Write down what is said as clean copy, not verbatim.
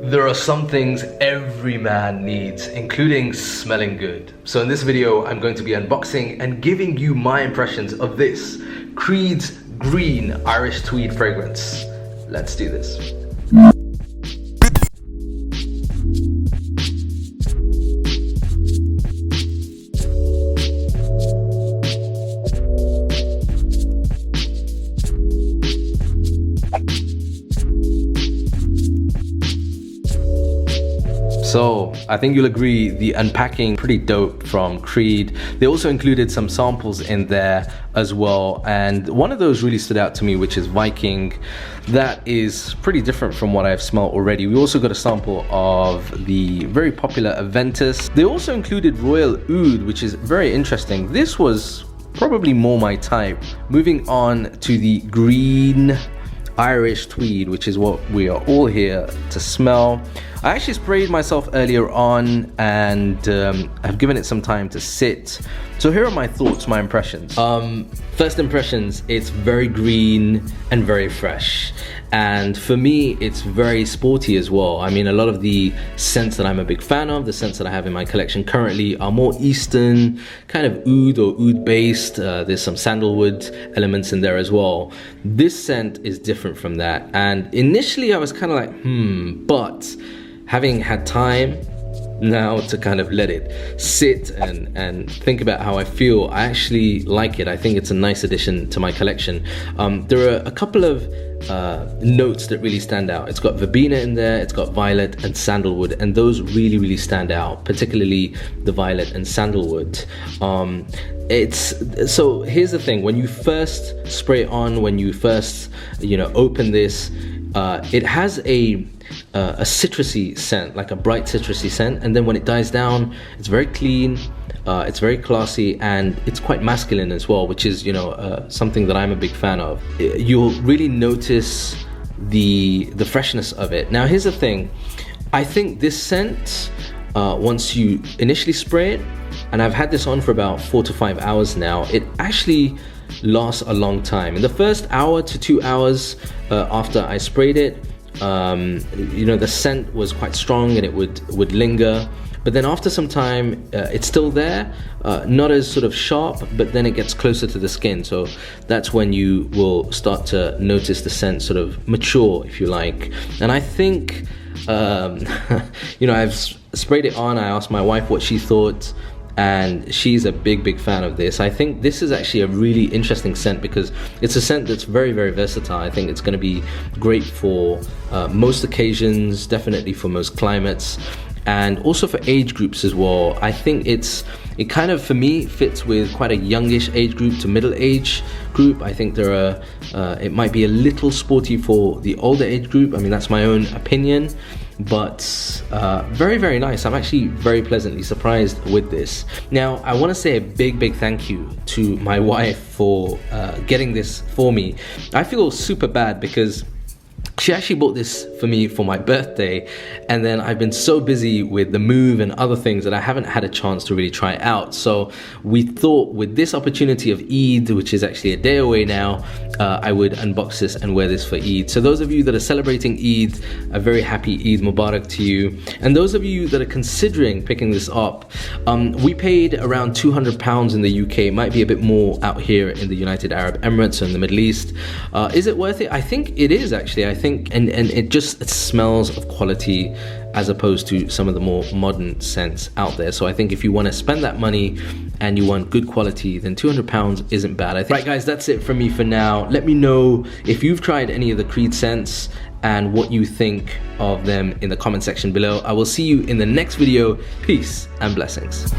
There are some things every man needs, including smelling good. So in this video, I'm going to be unboxing and giving you my impressions of this Creed's Green Irish Tweed fragrance. Let's do this. So I think you'll agree the unpacking pretty dope from Creed. They also included some samples in there as well, and one of those really stood out to me, which is Viking. That is pretty different from what I've smelled already. We also got a sample of the very popular Aventus. They also included Royal Oud, which is very interesting. This was probably more my type. Moving on to the Green Irish Tweed, which is what we are all here to smell. I actually sprayed myself earlier on and I've given it some time to sit. So here are my thoughts, my impressions. First impressions, it's very green and very fresh. And for me, it's very sporty as well. I mean, a lot of the scents that I'm a big fan of, the scents that I have in my collection currently are more Eastern, kind of oud or oud based. There's some sandalwood elements in there as well. This scent is different from that. And initially I was kind of like, but having had time now to kind of let it sit and think about how I feel, I actually like it. I think it's a nice addition to my collection. There are a couple of notes that really stand out. It's got verbena in there, it's got violet and sandalwood, and those really stand out, particularly the violet and sandalwood. So here's the thing, when you first spray it on, when you first open this, it has a citrusy scent, like a bright citrusy scent, and then when it dies down, it's very clean, it's very classy, and it's quite masculine as well, which is something that I'm a big fan of. You'll really notice the freshness of it. Now here's the thing, I think this scent, once you initially spray it, and I've had this on for about 4 to 5 hours now, it actually lasts a long time. In the first hour to 2 hours after I sprayed it, the scent was quite strong and it would linger, but then after some time it's still there, not as sort of sharp, but then it gets closer to the skin. So that's when you will start to notice the scent sort of mature, if you like. And I think I've sprayed it on. I asked my wife what she thought, and she's a big fan of this. I think this is actually a really interesting scent because it's a scent that's very versatile. I think it's going to be great for most occasions, definitely for most climates, and also for age groups as well. I think it kind of, for me, fits with quite a youngish age group to middle age group. I think it might be a little sporty for the older age group. I mean, that's my own opinion, but very nice. I'm actually very pleasantly surprised with this. Now I want to say a big thank you to my wife for getting this for me. I feel super bad because she actually bought this for me for my birthday, and then I've been so busy with the move and other things that I haven't had a chance to really try it out. So we thought with this opportunity of Eid, which is actually a day away now, I would unbox this and wear this for Eid. So those of you that are celebrating Eid, a very happy Eid Mubarak to you. And those of you that are considering picking this up, we paid around £200 in the UK. It might be a bit more out here in the United Arab Emirates or in the Middle East. Is it worth it? I think it is, actually. I think, and it smells of quality as opposed to some of the more modern scents out there. So I think if you want to spend that money and you want good quality, then £200 isn't bad, I think. Right guys, that's it from me for now. Let me know if you've tried any of the Creed scents and what you think of them in the comment section below. I will see you in the next video. Peace and blessings.